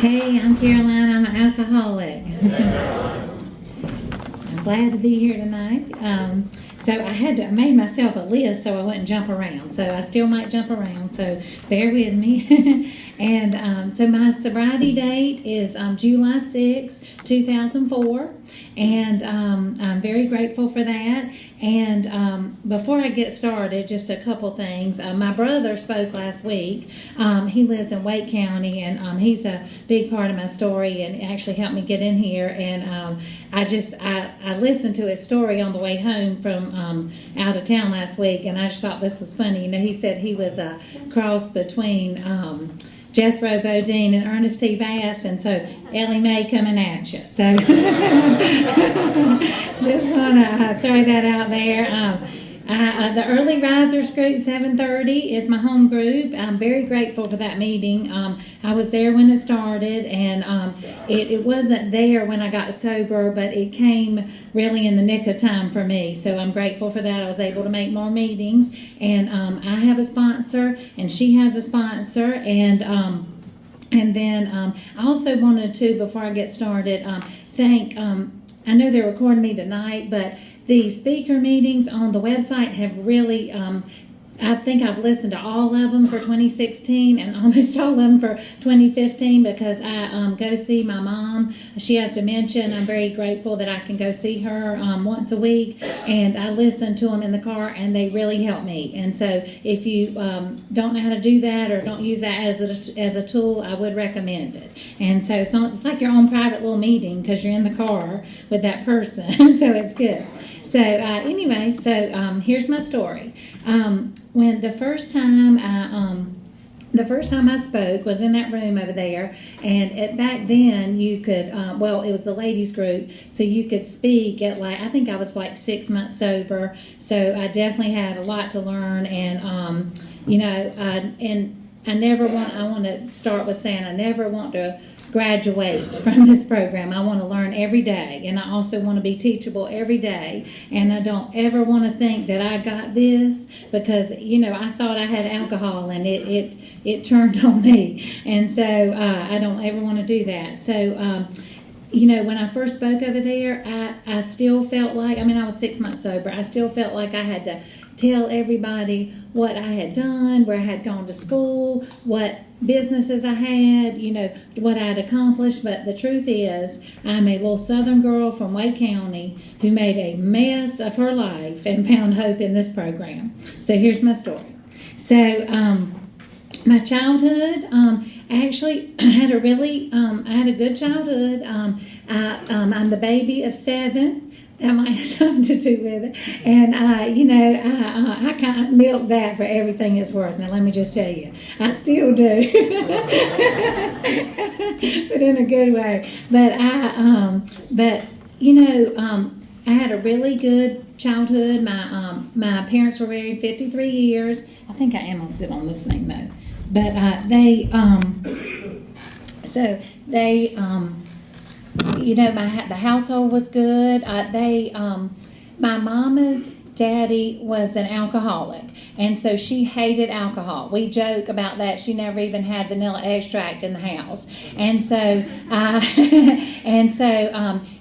Hey, I'm Caroline. I'm an alcoholic. I'm glad to be here tonight. So I made myself a list so I wouldn't jump around. So I still might jump around, so bear with me. And so my sobriety date is July 6, 2004. And I'm very grateful for that. And before I get started, just a couple things. My brother spoke last week. He lives in Wake County, and he's a big part of my story and actually helped me get in here. And I listened to his story on the way home from out of town last week, and I just thought this was funny. You know, he said he was a cross between Jethro Bodine and Ernest T. Bass, and so Ellie Mae coming at you. So just want to throw that out there. The Early Risers group, 7:30, is my home group. I'm very grateful for that meeting. I was there when it started, and it wasn't there when I got sober, but it came really in the nick of time for me. So I'm grateful for that. I was able to make more meetings, and I have a sponsor, and she has a sponsor, and then I also wanted to, before I get started, thank. I know they're recording me tonight, but the speaker meetings on the website have really, I think I've listened to all of them for 2016 and almost all of them for 2015 because I go see my mom. She has dementia, and I'm very grateful that I can go see her once a week, and I listen to them in the car, and they really help me. And so if you don't know how to do that or don't use that as a tool, I would recommend it. And so it's like your own private little meeting because you're in the car with that person, so it's good. So anyway, here's my story. When the first time I spoke was in that room over there, and back then you could, it was the ladies group, so you could speak at I think I was 6 months sober, so I definitely had a lot to learn, and I want to start with saying I never want to graduate from this program. I want to learn every day, and I also want to be teachable every day, and I don't ever want to think that I got this because I thought I had alcohol and it turned on me, and so I don't ever want to do that. So when I first spoke over there, I still felt like, I was 6 months sober, I still felt like I had to tell everybody what I had done, where I had gone to school, what businesses I had, what I had accomplished. But the truth is, I'm a little southern girl from Wake County who made a mess of her life and found hope in this program. So here's my story. So my childhood, actually had I had a good childhood. I'm the baby of 7. That might have something to do with it. And, I kind of milk that for everything it's worth. Now, let me just tell you, I still do. But in a good way. But I had a really good childhood. My parents were married 53 years. I think I am going to sit on this thing, though. But the household was good. My mama's daddy was an alcoholic, and so she hated alcohol. We joke about that. She never even had vanilla extract in the house, and so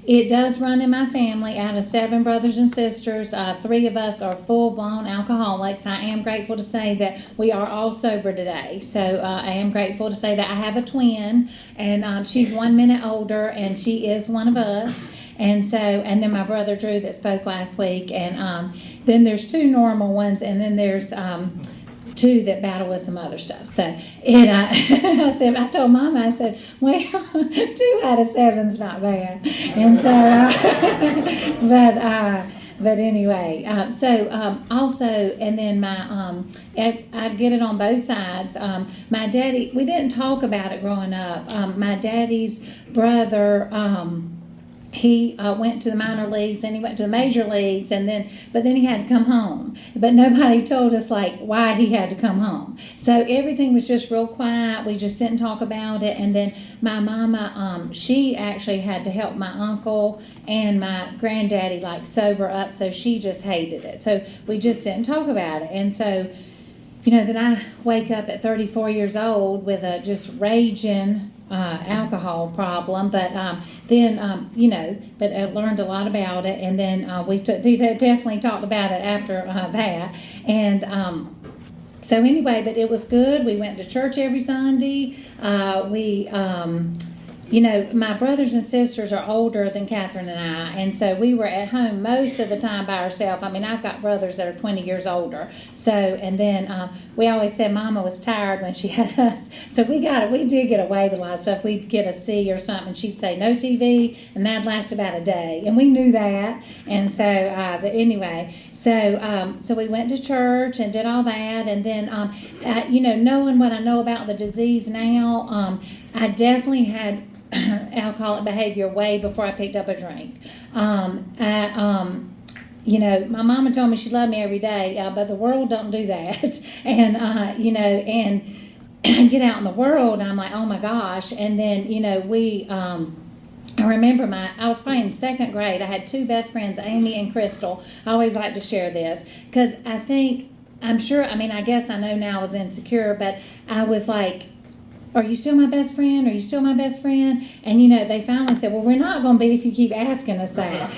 it does run in my family. Out of 7 brothers and sisters, 3 of us are full-blown alcoholics. I am grateful to say that we are all sober today. So I am grateful to say that I have a twin, and she's 1 minute older, and she is one of us. And then my brother Drew that spoke last week, and then there's 2 normal ones, and then there's 2 that battle with some other stuff. So I told Mama, I said, well, 2 out of 7's not bad. And so, but anyway, also, and then I get it on both sides. My daddy, we didn't talk about it growing up. My daddy's brother, he went to the minor leagues, then he went to the major leagues, but then he had to come home. But nobody told us why he had to come home. So everything was just real quiet. We just didn't talk about it. And then my mama, she actually had to help my uncle and my granddaddy sober up, so she just hated it. So we just didn't talk about it. And so, then I wake up at 34 years old with a just raging alcohol problem, but then you know, but I learned a lot about it, and then we definitely talked about it after that, and. So anyway, but it was good. We went to church every Sunday. You know, my brothers and sisters are older than Catherine and I, and so we were at home most of the time by ourselves. I mean, I've got brothers that are 20 years older. So, and then we always said Mama was tired when she had us. So we did get away with a lot of stuff. We'd get a C or something, and she'd say no TV, and that'd last about a day, and we knew that. And so, but anyway, so we went to church and did all that, and then, you know, knowing what I know about the disease now, I definitely had alcoholic behavior way before I picked up a drink. You know, my mama told me she loved me every day, but the world don't do that. And, you know, and get out in the world, and I'm like, oh my gosh. And then, you know, I remember I was probably in second grade. I had two best friends, Amy and Crystal. I always like to share this because I guess I know now I was insecure, but I was like, are you still my best friend? Are you still my best friend? And, you know, they finally said, well, we're not going to be if you keep asking us that.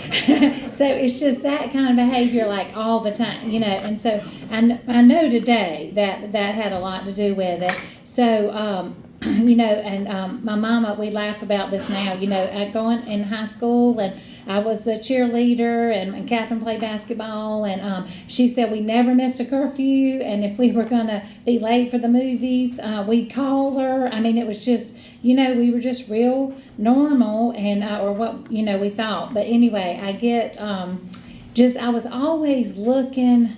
So it's just that kind of behavior like all the time, you know. And so I know today that had a lot to do with it. So, you know, and my mama, we laugh about this now, you know, going in high school, and I was a cheerleader, and Catherine played basketball, and she said we never missed a curfew, and if we were going to be late for the movies, we'd call her. I mean, it was just, you know, we were just real normal, and or what, you know, we thought. But anyway, I get I was always looking,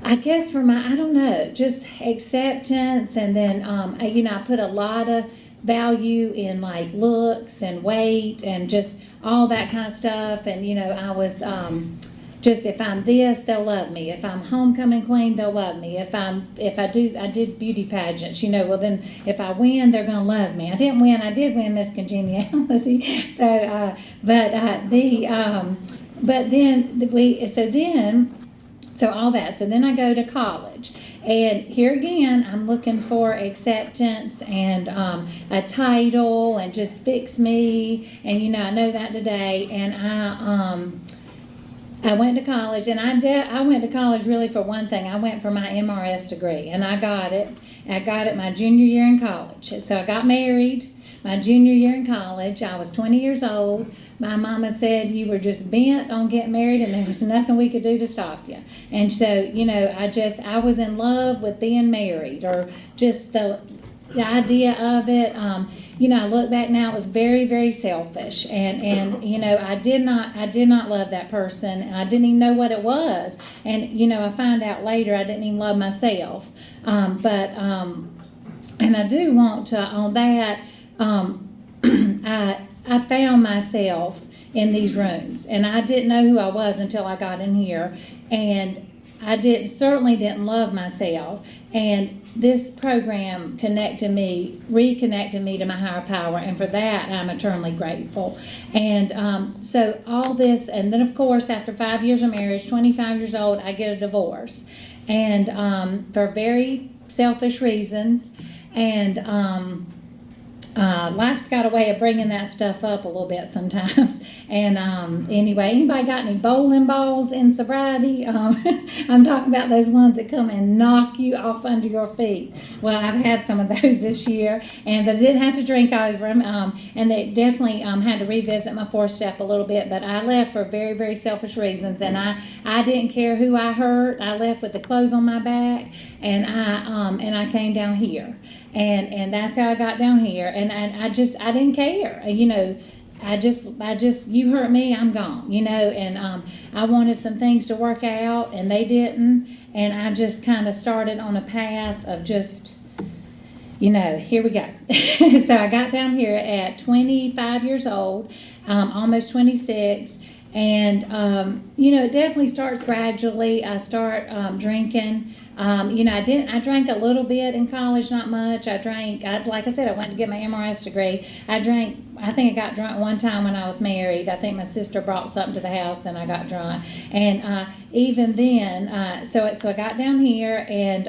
I guess, for I don't know, just acceptance, and then, you know, I put a lot of value in like looks and weight and just all that kind of stuff. And, you know, I was just, if I'm this, they'll love me. If I'm homecoming queen, they'll love me. I did beauty pageants, you know, well then if I win, they're going to love me. I didn't win. I did win Miss Congeniality. So, so all that. So then I go to college. And here again, I'm looking for acceptance and a title and just fix me. And, you know, I know that today. And I went to college, and I went to college really for one thing. I went for my MRS degree, and I got it. I got it my junior year in college. So I got married my junior year in college. I was 20 years old. My mama said you were just bent on getting married, and there was nothing we could do to stop you. And so, you know, I was in love with being married, or just the idea of it. You know, I look back now, it was very, very selfish, and you know, I did not love that person, and I didn't even know what it was. And, you know, I found out later I didn't even love myself. And I do want to, on that, I found myself in these rooms, and I didn't know who I was until I got in here, and I certainly didn't love myself. And this program reconnected me to my higher power, and for that I'm eternally grateful. And so all this, and then of course after 5 years of marriage, 25 years old, I get a divorce, and for very selfish reasons, and life's got a way of bringing that stuff up a little bit sometimes. And anyway, anybody got any bowling balls in sobriety? I'm talking about those ones that come and knock you off under your feet. Well, I've had some of those this year, and I didn't have to drink over them. And they definitely had to revisit my 4-step a little bit. But I left for very, very selfish reasons, and I didn't care who I hurt. I left with the clothes on my back, and I came down here. And that's how I got down here, and I didn't care, you know. I just you hurt me, I'm gone, you know. And I wanted some things to work out, and they didn't, and I just kind of started on a path of just, you know, here we go. So I got down here at 25 years old, almost 26. And, you know, it definitely starts gradually. I start drinking. You know, I drank a little bit in college, not much. Like I said, I went to get my MRS degree. I think I got drunk one time when I was married. I think my sister brought something to the house, and I got drunk. And even then, so I got down here, and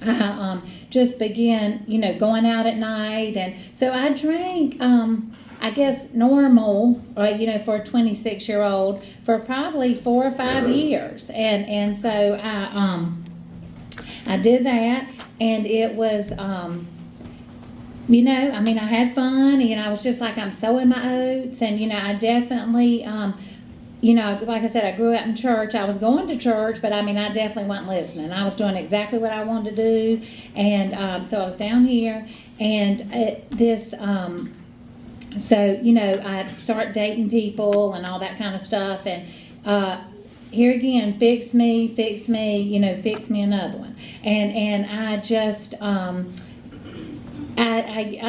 I just began, going out at night. And so I drank, I guess, normal, for a 26-year-old for probably 4 or 5 years. And so I did that, and it was, I had fun. I was just like, I'm sowing my oats. And, I definitely, like I said, I grew up in church. I was going to church, but I definitely wasn't listening. I was doing exactly what I wanted to do. And so I was down here, and I start dating people and all that kind of stuff. And here again, fix me, fix me another one. And I just, I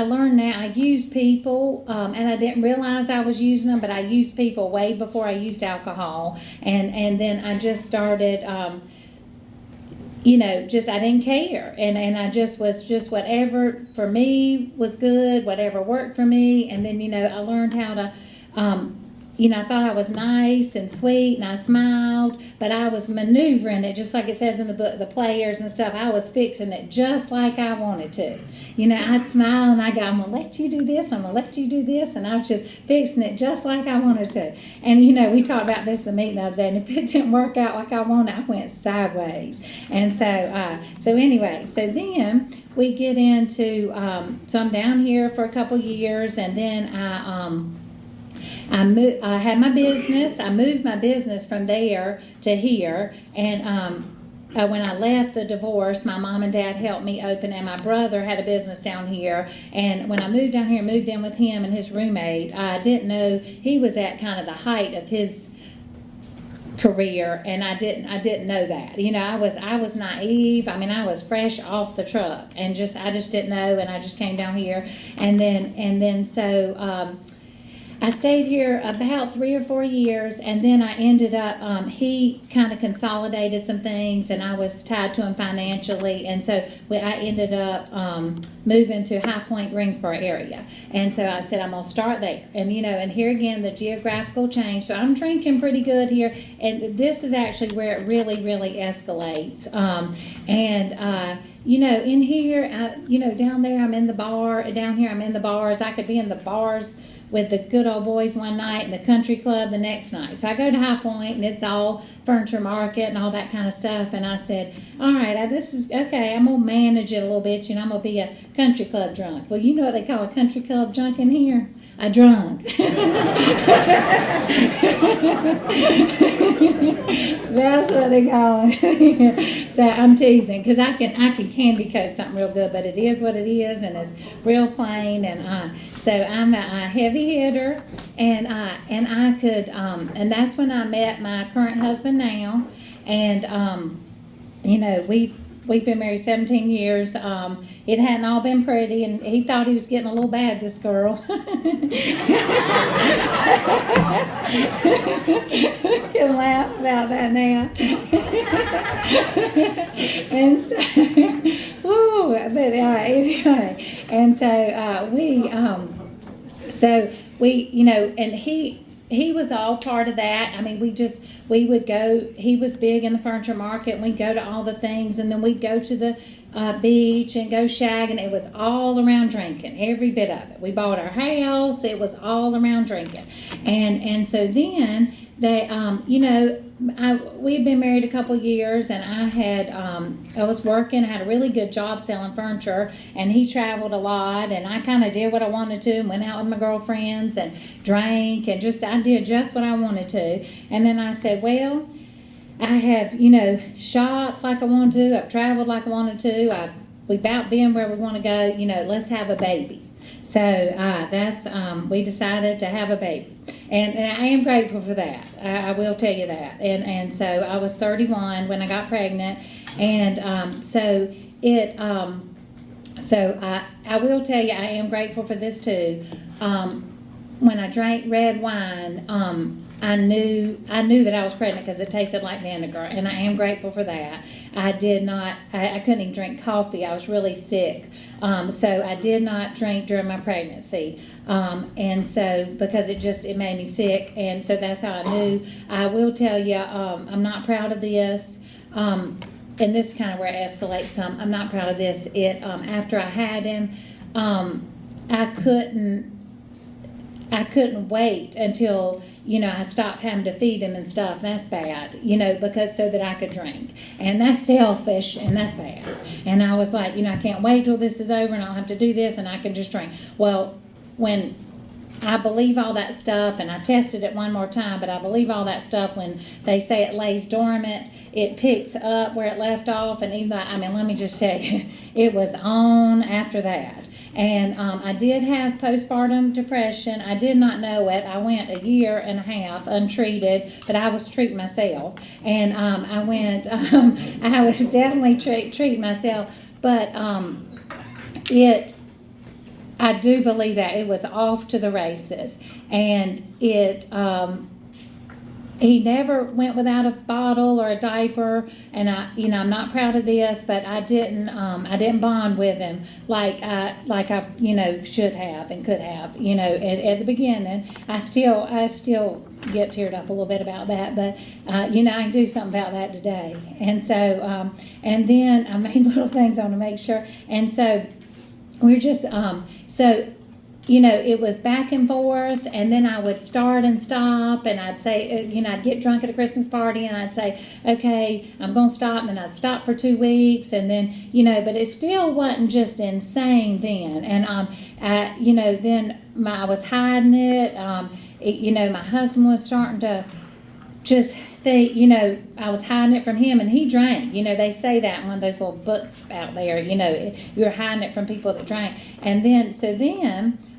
learned that I use people, and I didn't realize I was using them, but I used people way before I used alcohol. And then I just started, I didn't care. And I just was whatever for me was good, whatever worked for me. And then, I learned how to, I thought I was nice and sweet, and I smiled, but I was maneuvering it, just like it says in the book, the players and stuff. I was fixing it just like I wanted to. I'd smile, and I'd go, I'm going to let you do this, I'm going to let you do this, and I was just fixing it just like I wanted to. And, we talked about this in the meeting the other day, and if it didn't work out like I wanted, I went sideways. And so anyway, so then we get into, so I'm down here for a couple years, and then I had my business. I moved my business from there to here, and when I left the divorce, my mom and dad helped me open, and my brother had a business down here. And when I moved down here, moved in with him and his roommate, I didn't know he was at kind of the height of his career, and I didn't know that. I was naive. I was fresh off the truck, and I just didn't know, and I just came down here, and then so. I stayed here about 3 or 4 years, and then I ended up, he kind of consolidated some things, and I was tied to him financially, and so I ended up moving to High Point, Greensboro area. And so I said, I'm going to start there. And, and here again, the geographical change. So I'm drinking pretty good here, and this is actually where it really, really escalates. In here, down there I'm in the bar, down here I'm in the bars. I could be in the bars with the good old boys one night and the country club the next night. So I go to High Point, and it's all furniture market and all that kind of stuff. And I said, all right, this is okay. I'm going to manage it a little bit. I'm going to be a country club drunk. Well, you know what they call a country club drunk in here? A drunk. That's what they call it. So I'm teasing, because I can candy coat something real good, but it is what it is, and it's real plain. And so I'm a heavy hitter, and I could, and that's when I met my current husband now, and we've been married 17 years. It hadn't all been pretty, and he thought he was getting a little Baptist girl. Can laugh about that now. And so, anyway, and and he was all part of that. We would go, he was big in the furniture market, and we'd go to all the things, and then we'd go to the beach and go shagging. It was all around drinking, every bit of it. We bought our house, it was all around drinking. And so then they, we had been married a couple years, and I was working. I had a really good job selling furniture, and he traveled a lot, and I kind of did what I wanted to, and went out with my girlfriends and drank, and I did just what I wanted to. And then I said, well, I have, shopped like I wanted to. I've traveled like I wanted to. We've about been where we want to go. Let's have a baby. So we decided to have a baby. And I am grateful for that. I will tell you that. And so I was 31 when I got pregnant. And I will tell you, I am grateful for this too. When I drank red wine, I knew that I was pregnant because it tasted like vinegar, and I am grateful for that. I couldn't even drink coffee. I was really sick. So I did not drink during my pregnancy. And so, because it made me sick, and so that's how I knew. I will tell you, I'm not proud of this. and this is kind of where it escalates some. I'm not proud of this. After I had him, I couldn't wait until, I stopped having to feed him and stuff. That's bad, because so that I could drink. And that's selfish, and that's bad. And I was like, I can't wait till this is over and I'll have to do this and I can just drink. Well, when I believe all that stuff, and I tested it one more time, but I believe all that stuff when they say it lays dormant, it picks up where it left off. And even let me just tell you, it was on after that. And I did have postpartum depression. I did not know it. I went a year and a half untreated, but I was treating myself. And I was definitely treating myself. But I do believe that it was off to the races. And he never went without a bottle or a diaper, and I'm not proud of this, but I didn't bond with him like I should have and could have, at the beginning. I still get teared up a little bit about that, but I can do something about that today. And so and then I made little things I want to make sure, and so we're just it was back and forth, and then I would start and stop, and I'd say, I'd get drunk at a Christmas party, and I'd say, okay, I'm going to stop, and then I'd stop for 2 weeks, and then, but it still wasn't just insane then, and, then I was hiding it, my husband was starting to just think, I was hiding it from him, and he drank. They say that in one of those little books out there, you're hiding it from people that drank. And then,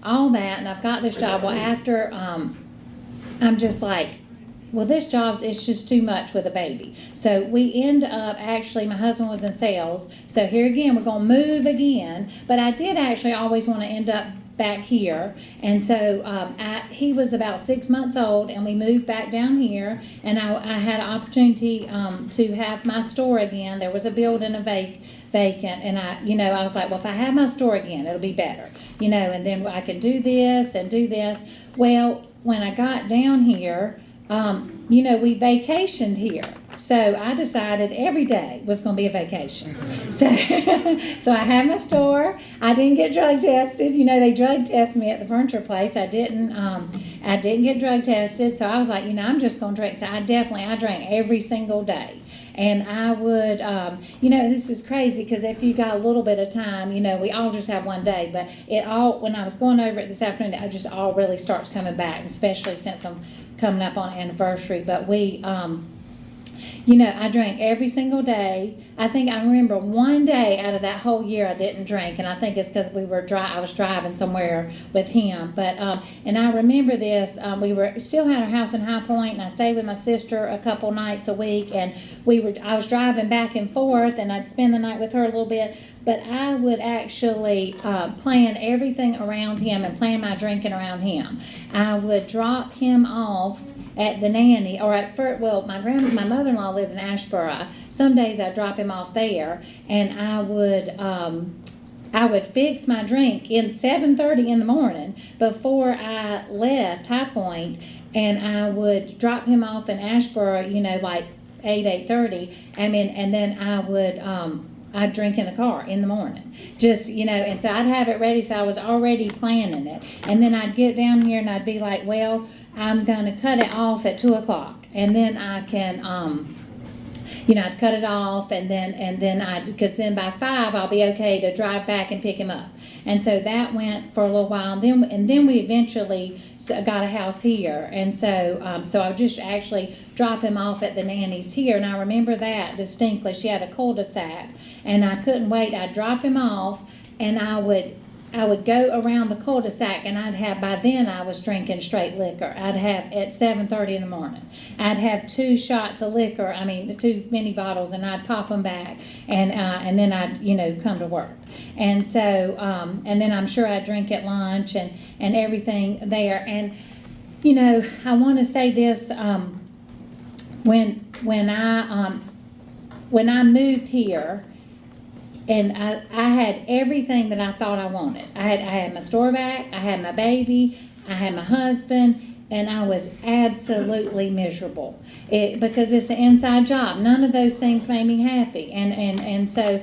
all that, and I've got this job. Well, after, I'm just like, well, this job is just too much with a baby. So we end up, actually, my husband was in sales. So here again, we're going to move again. But I did actually always want to end up back here, and so he was about 6 months old, and we moved back down here, and I had an opportunity to have my store again. There was a building vacant, and I was like, well, if I have my store again, it'll be better, and then I can do this and do this. Well, when I got down here, we vacationed here. So I decided every day was going to be a vacation. So I had my store. I didn't get drug tested. They drug tested me at the furniture place. I didn't get drug tested. So I was like, I'm just going to drink. So I drank every single day. And I would, this is crazy because if you got a little bit of time, we all just have one day. But when I was going over it this afternoon, it just all really starts coming back, especially since I'm coming up on anniversary. But I drank every single day. I think I remember one day out of that whole year I didn't drink, and I think it's because I was driving somewhere with him. But and I remember this. We still had our house in High Point, and I stayed with my sister a couple nights a week, and I was driving back and forth, and I'd spend the night with her a little bit. But I would actually plan everything around him and plan my drinking around him. I would drop him off at the nanny, or my mother-in-law lived in Ashboro. Some days I'd drop him off there, and I would fix my drink in 7:30 in the morning before I left High Point, and I would drop him off in Ashboro, like 8:30. And then I would I'd drink in the car in the morning, just and so I'd have it ready. So I was already planning it, and then I'd get down here and I'd be like, well, I'm going to cut it off at 2:00, and then I can, I'd cut it off, and then because then by 5 I'll be okay to drive back and pick him up. And so that went for a little while, and then we eventually got a house here, and so I would just actually drop him off at the nanny's here, and I remember that distinctly. She had a cul-de-sac, and I couldn't wait. I'd drop him off, and I would go around the cul-de-sac, and by then I was drinking straight liquor. I'd have at 7:30 in the morning. I'd have 2 shots of liquor, 2 mini bottles, and I'd pop them back, and then I'd, come to work. And so, and then I'm sure I'd drink at lunch and everything there. And, I want to say this, when I moved here, and I had everything that I thought I wanted. I had my store back, I had my baby, I had my husband, and I was absolutely miserable. Because it's an inside job. None of those things made me happy. And so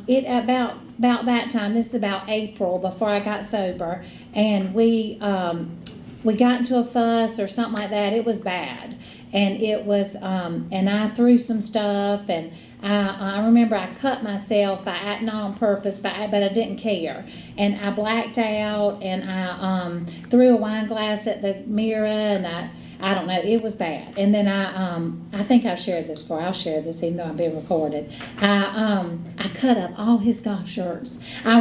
it about that time, this is about April before I got sober, and we got into a fuss or something like that. It was bad. And it was, and I threw some stuff, and I remember I cut myself by acting on purpose, but I didn't care. And I blacked out, and I threw a wine glass at the mirror, and I don't know, it was bad. And then I think I've shared this before. I'll share this even though I'm being recorded. I cut up all his golf shirts. I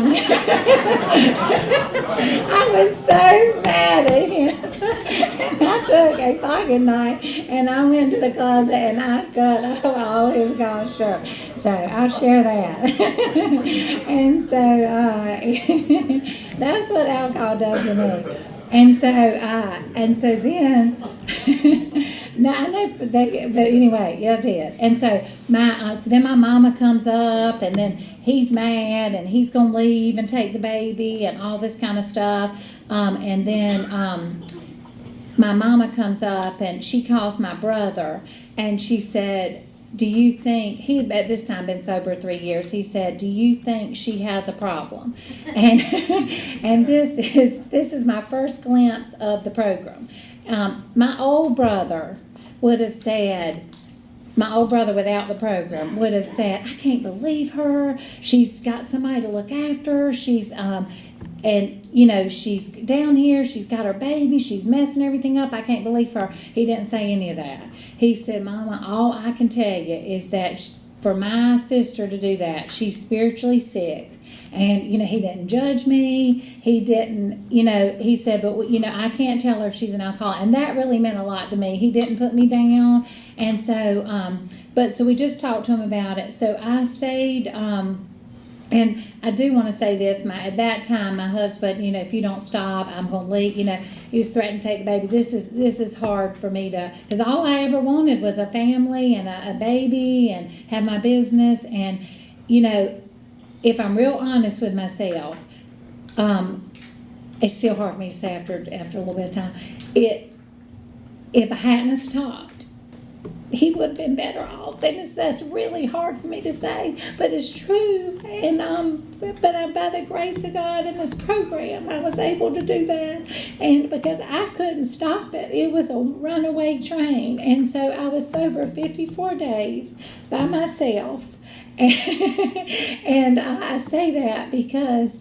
was so mad at him. And I took a pocket knife and I went to the closet and I cut up all his golf shirts. So I'll share that. And so that's what alcohol does to me. And so then, no, I know, but anyway, yeah, I did. And so then my mama comes up, and then he's mad, and he's gonna leave and take the baby, and all this kind of stuff. And then my mama comes up, and she calls my brother, and she said, do you think, he had at this time been sober 3 years, he said, do you think she has a problem? And and this is my first glimpse of the program. My old brother without the program would have said, I can't believe her. She's got somebody to look after. She's and she's down here, she's got her baby, she's messing everything up. I can't believe her. He didn't say any of that. He said, Mama, all I can tell you is that for my sister to do that, she's spiritually sick. And, he didn't judge me. He didn't, he said, but, I can't tell her if she's an alcoholic. And that really meant a lot to me. He didn't put me down. And so, so we just talked to him about it. So I stayed, and I do want to say this, at that time, my husband, if you don't stop, I'm going to leave, he was threatening to take the baby. This is hard for me because all I ever wanted was a family and a baby and have my business. And, if I'm real honest with myself, it's still hard for me to say after a little bit of time, if I hadn't stopped, he would have been better off. And that's really hard for me to say, but it's true. And but by the grace of God in this program, I was able to do that. And because I couldn't stop it, it was a runaway train. And so I was sober 54 days by myself. And I say that because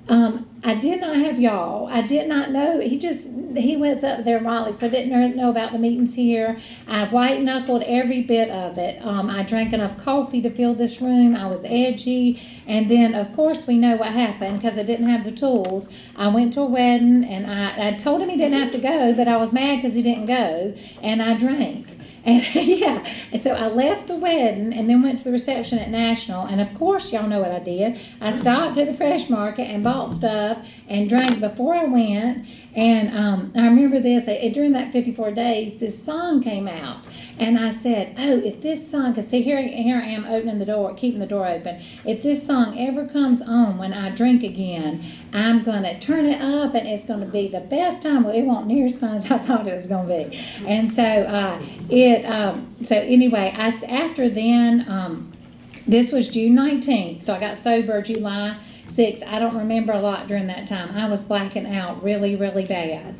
I did not have y'all. I did not know. He was up there in Raleigh, so I didn't know about the meetings here. I white-knuckled every bit of it. I drank enough coffee to fill this room. I was edgy. And then, of course, we know what happened because I didn't have the tools. I went to a wedding, and I told him he didn't have to go, but I was mad because he didn't go, and I drank. And and so I left the wedding and then went to the reception at National. And of course, y'all know what I did. I stopped at the Fresh Market and bought stuff and drank before I went. And I remember this, during that 54 days, this song came out. And I said, if this song, because see, here I am opening the door, keeping the door open. If this song ever comes on when I drink again, I'm going to turn it up and it's going to be the best time. Well, it won't near as fun as I thought it was going to be. And so so anyway, after then, this was June 19th. So I got sober July 6th. I don't remember a lot during that time. I was blacking out really, really bad.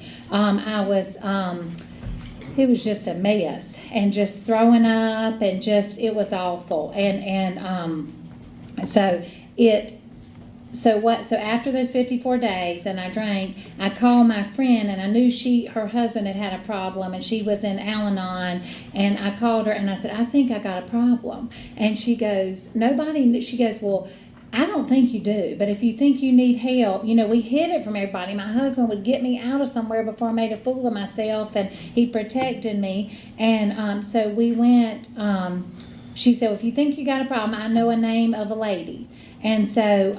It was just a mess and just throwing up and it was awful. So after those 54 days and I drank, I called my friend and I knew her husband had a problem and she was in Al-Anon, and I called her and I said, I think I got a problem. And she goes, well, I don't think you do, but if you think you need help, we hid it from everybody. My husband would get me out of somewhere before I made a fool of myself, and he protected me. And so we went, she said, well, if you think you got a problem, I know a name of a lady. And so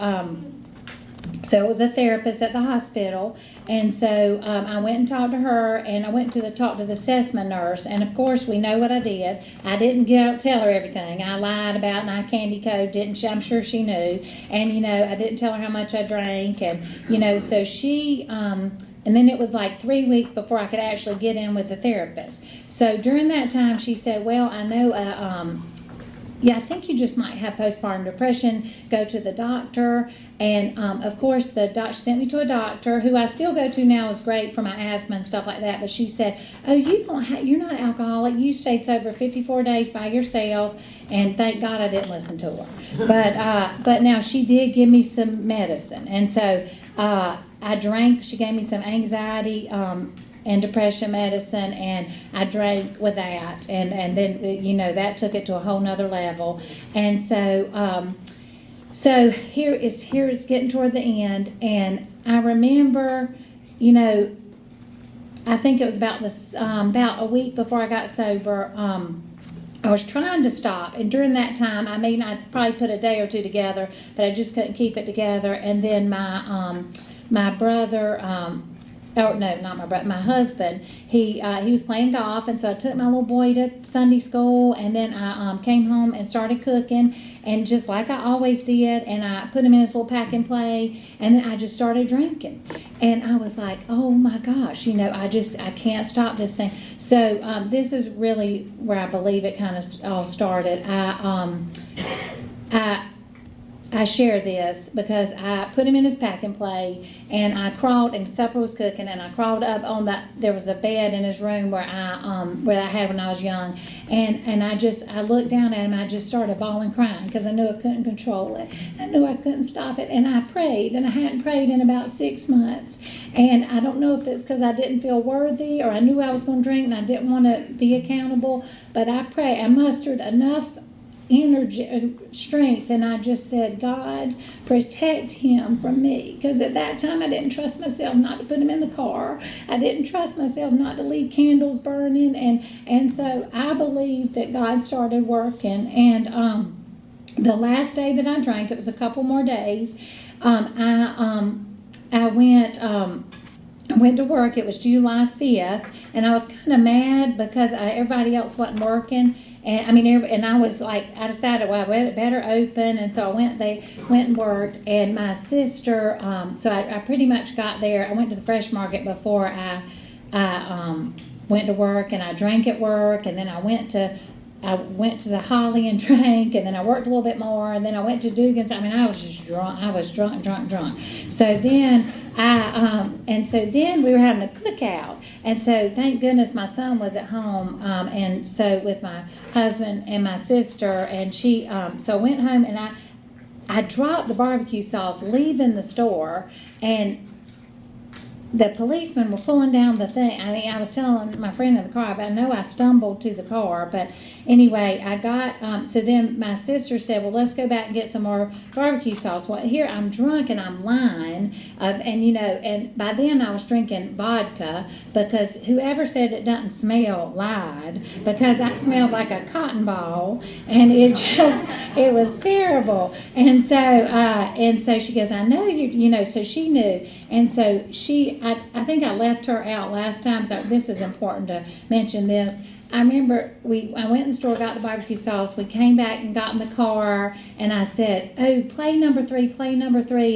it was a therapist at the hospital. And so I went and talked to her, and I went to talk to the assessment nurse. And of course, we know what I did. I didn't tell her everything. I lied about my candy code, didn't she? I'm sure she knew. And I didn't tell her how much I drank. And so she and then it was like 3 weeks before I could actually get in with the therapist. So during that time, she said, well, I know, yeah, I think you just might have postpartum depression. Go to the doctor. And, of course, the doctor sent me to a doctor who I still go to now, is great for my asthma and stuff like that. But she said, oh, you're not alcoholic. You stayed sober 54 days by yourself. And thank God I didn't listen to her. But now she did give me some medicine. And so I drank. She gave me some anxiety and depression medicine, and I drank with that, and then that took it to a whole nother level. And so here it's getting toward the end, and I remember, I think it was about a week before I got sober. I was trying to stop, and during that time, I probably put a day or two together, but I just couldn't keep it together. And then my brother. Oh, no, not my brother. My husband, he was playing golf, and so I took my little boy to Sunday school, and then I came home and started cooking, and just like I always did, and I put him in his little pack and play, and then I just started drinking. And I was like, oh my gosh, I can't stop this thing. So this is really where I believe it kind of all started. I share this because I put him in his pack and play, and I crawled, and supper was cooking, and I crawled up on there was a bed in his room where I had when I was young, and I looked down at him, and I just started bawling, crying, because I knew I couldn't control it. I knew I couldn't stop it, and I prayed, and I hadn't prayed in about 6 months, and I don't know if it's because I didn't feel worthy, or I knew I was going to drink, and I didn't want to be accountable, but I mustered enough energy, strength, and I just said, God, protect him from me, because at that time I didn't trust myself not to put him in the car. I didn't trust myself not to leave candles burning, and so I believe that God started working. And the last day that I drank, it was a couple more days, I went to work. It was July 5th, and I was kind of mad because everybody else wasn't working. And I was like, I decided, well, I better open, and so they went and worked. And my sister, so I pretty much got there. I went to the Fresh Market before I went to work, and I drank at work, and then I went to the Holly and drank, and then I worked a little bit more, and then I went to Dugan's. I was just drunk. I was drunk. So then then we were having a cookout, and so thank goodness my son was at home, and so with my husband and my sister, and she, so I went home, and I dropped the barbecue sauce leaving the store, and the policemen were pulling down the thing. I was telling my friend in the car, but I know I stumbled to the car. But anyway, I got, so then my sister said, well, let's go back and get some more barbecue sauce. Well, here I'm drunk and I'm lying. And by then I was drinking vodka, because whoever said it doesn't smell lied, because I smelled like a cotton ball, and it was terrible. And so she goes, I know so she knew. And so I think I left her out last time, so this is important to mention this. I remember I went in the store, got the barbecue sauce. We came back and got in the car, and I said, oh, play number 3.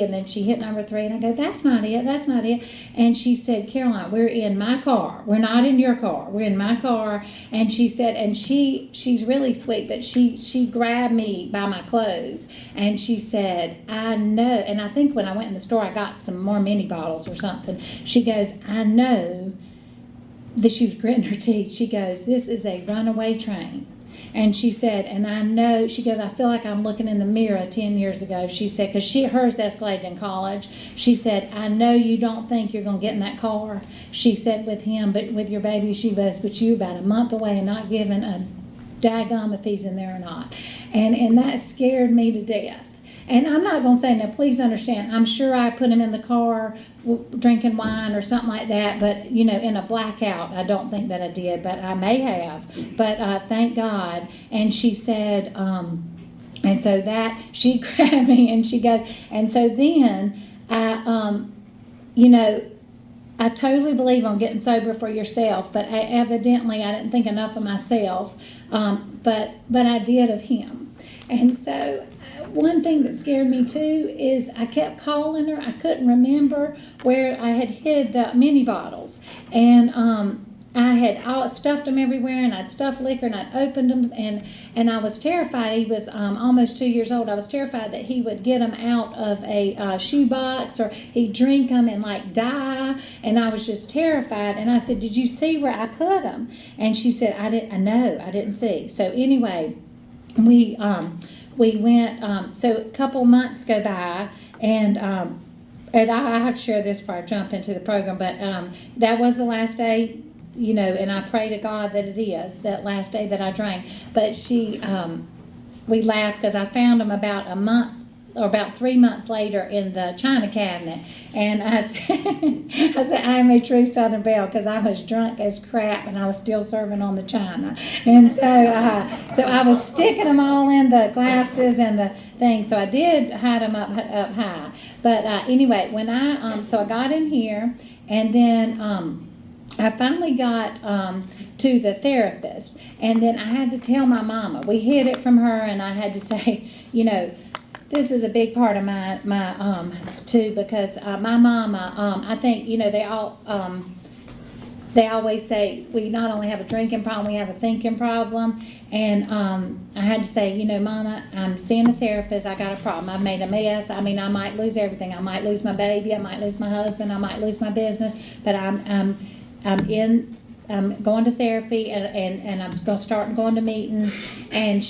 And then she hit number 3, and I go, that's not it. And she said, Caroline, we're in my car. We're not in your car. We're in my car. And she said, and she's really sweet, but she grabbed me by my clothes, and she said, I know. And I think when I went in the store, I got some more mini bottles or something. She goes, I know. She was gritting her teeth. She goes, this is a runaway train. And she said, and I know, she goes, I feel like I'm looking in the mirror 10 years ago. She said, because hers escalated in college. She said, I know you don't think you're going to get in that car. She said, with him, but with your baby, she goes, but you about a month away and not giving a daggum if he's in there or not. And that scared me to death. And I'm not going to say, now please understand, I'm sure I put him in the car drinking wine or something like that, but, in a blackout, I don't think that I did, but I may have. But thank God. And she said, and so that, she grabbed me and she goes, and so then I totally believe on getting sober for yourself, but evidently I didn't think enough of myself, but I did of him. And so one thing that scared me too is I kept calling her. I couldn't remember where I had hid the mini bottles, and I had all stuffed them everywhere, and I'd stuffed liquor, and I'd opened them, and I was terrified. He was almost 2 years old. I was terrified that he would get them out of a shoebox, or he'd drink them and like die, and I was just terrified. And I said, "Did you see where I put them?" And she said, "I didn't see." So anyway, we went. So a couple months go by, and I have to share this before I jump into the program, but that was the last day. And I pray to God that it is that last day that I drank. But we laughed because I found them about a month or about 3 months later in the china cabinet. And I said, I am a true Southern Belle, because I was drunk as crap and I was still serving on the china. And so I was sticking them all in the glasses and the thing. So I did hide them up high. But anyway, when I got in here, and then I finally got to the therapist, and then I had to tell my mama. We hid it from her, and I had to say, this is a big part of my too, because my mama, I think, they always say we not only have a drinking problem, we have a thinking problem. And I had to say, Mama, I'm seeing a therapist. I got a problem. I've made a mess. I mean, I might lose everything. I might lose my baby. I might lose my husband. I might lose my business. But I'm going to therapy, and I'm starting going to meetings. And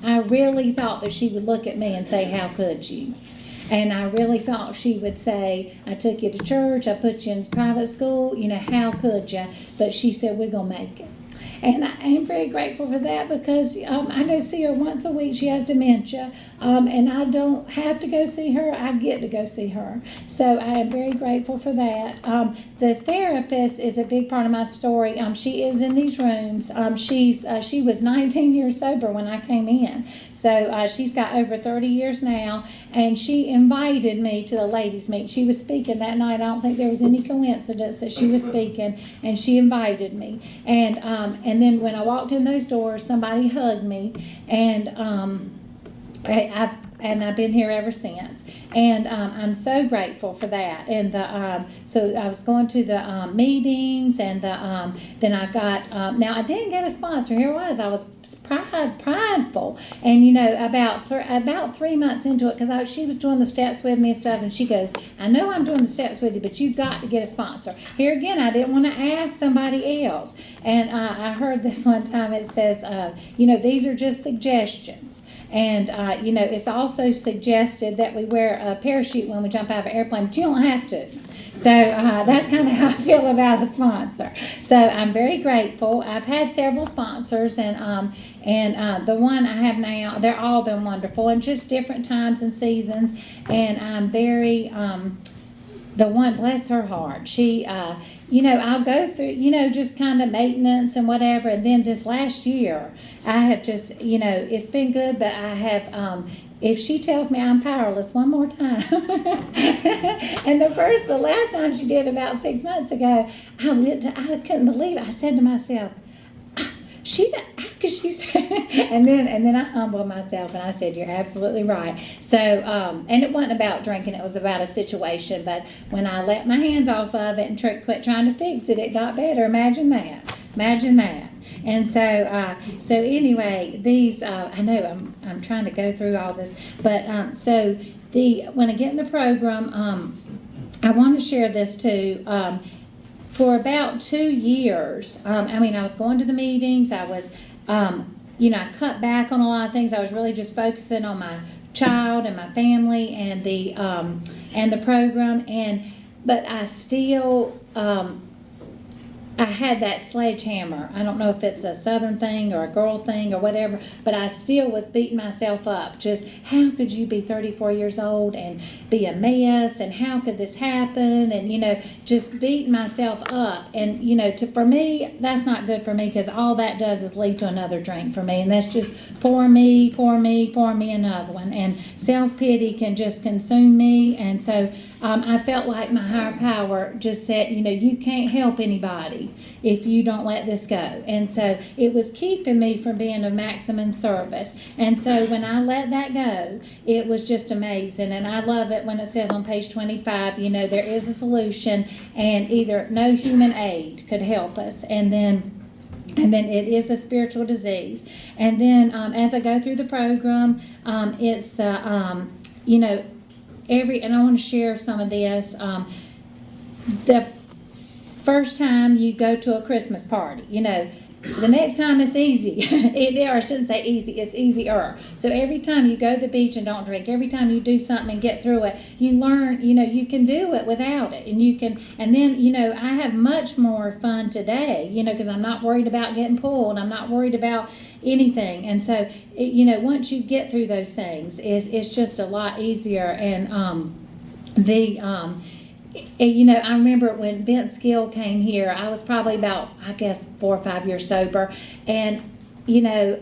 I really thought that she would look at me and say, "How could you?" And I really thought she would say, "I took you to church, I put you in private school, how could you?" But she said, "We're going to make it." And I am very grateful for that, because I go see her once a week. She has dementia, and I don't have to go see her. I get to go see her. So I am very grateful for that. The therapist is a big part of my story. She is in these rooms. She was 19 years sober when I came in. So she's got over 30 years now, and she invited me to the ladies' meeting. She was speaking that night. I don't think there was any coincidence that she was speaking, and she invited me. And then when I walked in those doors, somebody hugged me, and I've been here ever since. And I'm so grateful for that. And so I was going to the meetings, and then I got now I didn't get a sponsor. Here I was prideful, and about 3 months into it, because she was doing the steps with me and stuff, and she goes, "I know I'm doing the steps with you, but you've got to get a sponsor." Here again, I didn't want to ask somebody else, and I heard this one time. It says, these are just suggestions. And, it's also suggested that we wear a parachute when we jump out of an airplane, but you don't have to. So that's kind of how I feel about a sponsor. So I'm very grateful. I've had several sponsors, and the one I have now, they're all been wonderful, and just different times and seasons. And I'm very, the one, bless her heart, she, I'll go through, just kind of maintenance and whatever. And then this last year, I have just, it's been good, but I have, if she tells me I'm powerless one more time, and the last time she did about 6 months ago, I couldn't believe it. I said to myself, how could she say? And then I humbled myself, and I said, "You're absolutely right." So, and it wasn't about drinking; it was about a situation. But when I let my hands off of it and quit trying to fix it, it got better. Imagine that. And so anyway, these I know I'm trying to go through all this, but when I get in the program, I want to share this too. For about 2 years, I was going to the meetings. I was, I cut back on a lot of things. I was really just focusing on my child and my family and the program. But I still, I had that sledgehammer. I don't know if it's a Southern thing or a girl thing or whatever, but I still was beating myself up. Just, how could you be 34 years old and be a mess, and how could this happen? And, just beating myself up. And, for me, that's not good for me, because all that does is lead to another drink for me. And that's just pour me another one. And self-pity can just consume me. And so I felt like my higher power just said, you can't help anybody. free if you don't let this go. And so it was keeping me from being of maximum service. And so when I let that go, it was just amazing. And I love it when it says on page 25, there is a solution, and either no human aid could help us, and then it is a spiritual disease. And then as I go through the program, it's the, and I want to share some of this. The first time you go to a Christmas party, the next time it's easy. Or I shouldn't say easy, it's easier. So every time you go to the beach and don't drink, every time you do something and get through it, you learn, you can do it without it. And then, I have much more fun today, because I'm not worried about getting pulled. I'm not worried about anything. And so, once you get through those things, it's just a lot easier. And I remember when Vince Gill came here, I was probably about, 4 or 5 years sober. And, I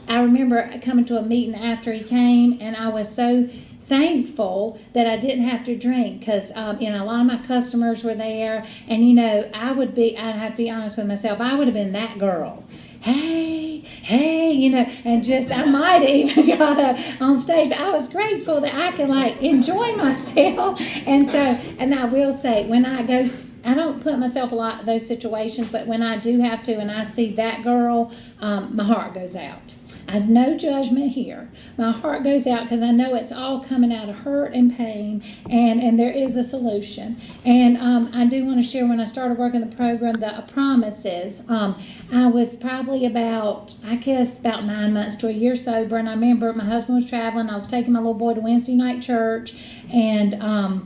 remember coming to a meeting after he came, and I was so thankful that I didn't have to drink, because, a lot of my customers were there. And, I'd have to be honest with myself, I would have been that girl. Hey, and just, I might have even got up on stage, but I was grateful that I could enjoy myself. And I will say, when I go, I don't put myself a lot in those situations, but when I do have to, and I see that girl, my heart goes out. I have no judgment here. My heart goes out because I know it's all coming out of hurt and pain, and there is a solution. And I do want to share, when I started working the program, the promises. I was probably about 9 months to a year sober, and I remember my husband was traveling. I was taking my little boy to Wednesday night church, and I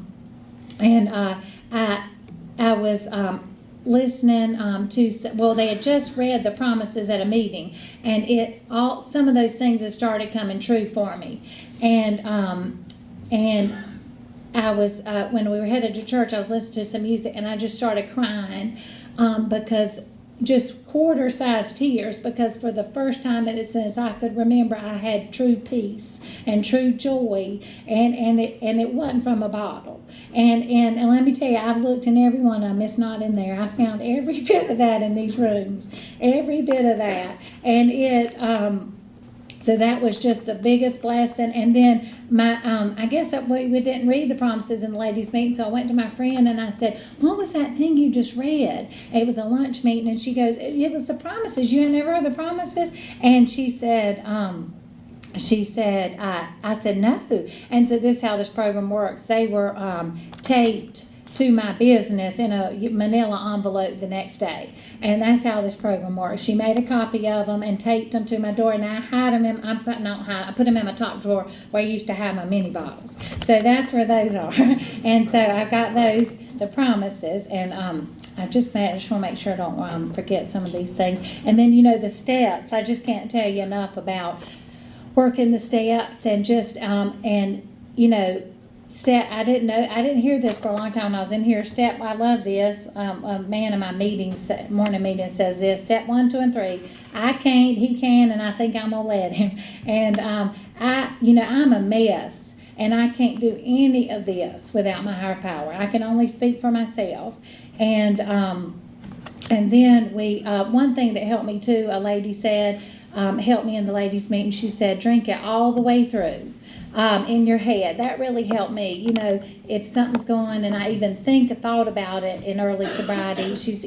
was listening they had just read the promises at a meeting, and some of those things had started coming true for me. And I was when we were headed to church, I was listening to some music, and I just started crying because just quarter-sized tears, because for the first time since I could remember, I had true peace and true joy, and it wasn't from a bottle. And let me tell you, I've looked in every one of them. It's not in there. I found every bit of that in these rooms, every bit of that, and so that was just the biggest blessing. And then I guess we didn't read the promises in the ladies' meeting, so I went to my friend and I said, "What was that thing you just read?" It was a lunch meeting, and she goes, "It was the promises. You had never heard the promises?" And she said, I said, "No." And so this is how this program works. They were taped to my business in a manila envelope the next day. And that's how this program works. She made a copy of them and taped them to my door, and I hide them I put them in my top drawer where I used to have my mini bottles. So that's where those are. And so I've got those, the promises, and I just want to make sure I don't forget some of these things. And then, the steps, I just can't tell you enough about working the steps, and just, I didn't hear this for a long time when I was in here. I love this. A man in my morning meeting says this: step 1, 2, and 3. I can't, he can, and I think I'm gonna let him. And I'm a mess, and I can't do any of this without my higher power. I can only speak for myself. And then one thing that helped me too, a lady said, helped me in the ladies' meeting. She said, drink it all the way through. In your head. That really helped me. If something's going, and I even thought about it in early sobriety, she's,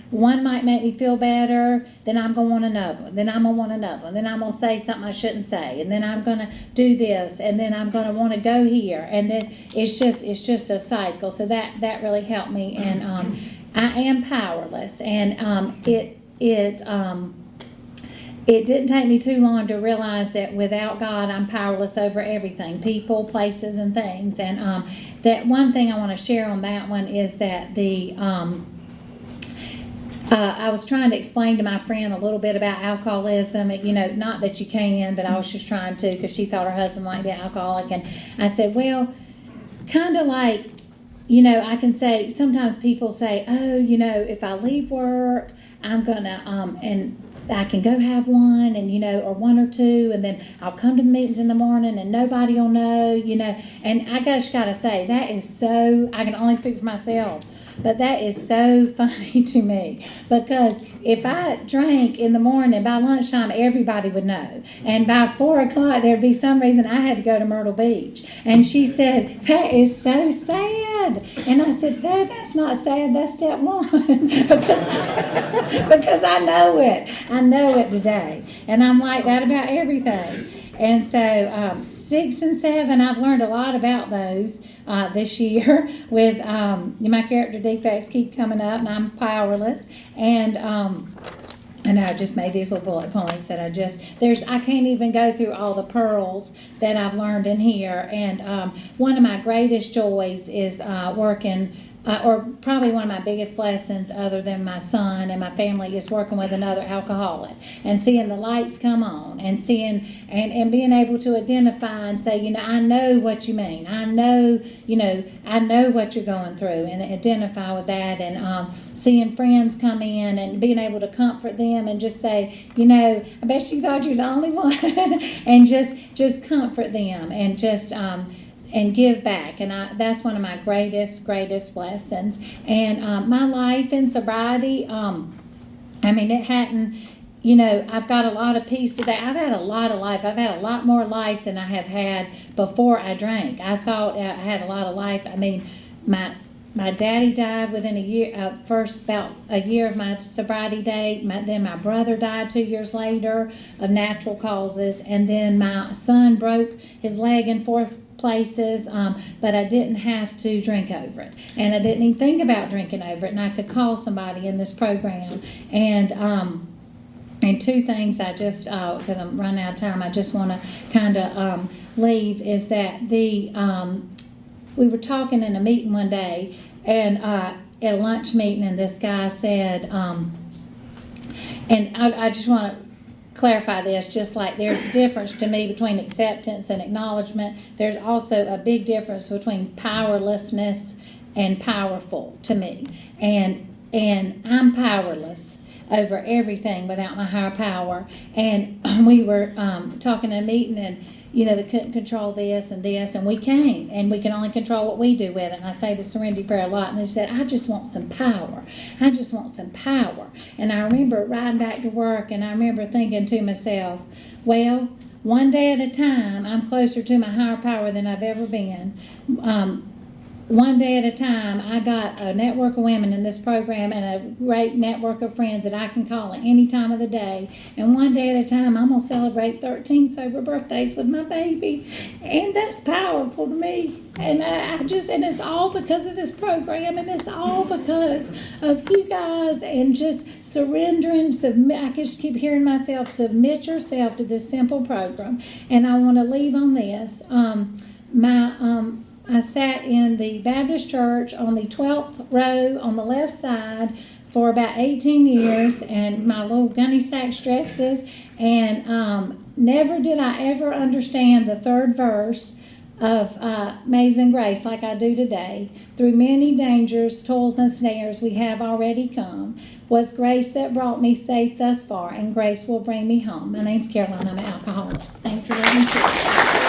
one might make me feel better, then I'm going to want another one, then I'm going to want another one, then I'm going to say something I shouldn't say, and then I'm going to do this, and then I'm going to want to go here, and then it's just a cycle. So that really helped me, and I am powerless, and it didn't take me too long to realize that without God, I'm powerless over everything, people, places, and things. And that one thing I want to share on that one is that I was trying to explain to my friend a little bit about alcoholism. Not that you can, but I was just trying to, because she thought her husband might be an alcoholic. And I said, well, kind of like, I can say, sometimes people say, oh, if I leave work, I'm going to, and I can go have one, and or one or two, and then I'll come to the meetings in the morning and nobody will know, and I just gotta say, that is so, I can only speak for myself, But that is so funny to me, because if I drank in the morning, by lunchtime, everybody would know. And by 4 o'clock, there'd be some reason I had to go to Myrtle Beach. And she said, that is so sad. And I said, no, that's not sad. That's step one. because I know it. I know it today. And I'm like that about everything. And so 6 and 7, I've learned a lot about those this year with my character defects keep coming up, and I'm powerless. And I just made these little bullet points that I can't even go through all the pearls that I've learned in here. And one of my greatest joys is working or probably one of my biggest blessings other than my son and my family is working with another alcoholic and seeing the lights come on and seeing and being able to identify and say, I know what you mean. I know what you're going through, and identify with that, and seeing friends come in and being able to comfort them and just say, I bet you thought you're the only one and just comfort them and just and give back. And that's one of my greatest blessings. And my life in sobriety, it hadn't, I've got a lot of peace today. I've had a lot of life. I've had a lot more life than I have had before I drank. I thought I had a lot of life. My daddy died within a year, first about a year of my sobriety date. Then my brother died 2 years later of natural causes. And then my son broke his leg in 4 places, but I didn't have to drink over it, and I didn't even think about drinking over it, and I could call somebody in this program. And 2 things I just because I'm running out of time, I just want to kind of leave is that we were talking in a meeting one day, and at a lunch meeting, and this guy said, and I just want to clarify this, just like there's a difference to me between acceptance and acknowledgement, there's also a big difference between powerlessness and powerful to me. And I'm powerless over everything without my higher power. And we were talking in a meeting, and they couldn't control this, and we can't, and we can only control what we do with it. And I say the serenity prayer a lot, and they said, I just want some power. I just want some power. And I remember riding back to work, and I remember thinking to myself, well, one day at a time, I'm closer to my higher power than I've ever been. One day at a time, I got a network of women in this program and a great network of friends that I can call at any time of the day. And one day at a time, I'm going to celebrate 13 sober birthdays with my baby. And that's powerful to me. And and it's all because of this program, and it's all because of you guys, and just surrendering, submit. I just keep hearing myself, submit yourself to this simple program. And I want to leave on this. I sat in the Baptist church on the 12th row on the left side for about 18 years, and my little gunny sack dresses, and never did I ever understand the 3rd verse of Amazing Grace like I do today. Through many dangers, toils, and snares we have already come. Was grace that brought me safe thus far, and grace will bring me home. My name's Caroline. I'm an alcoholic. Thanks for letting me share.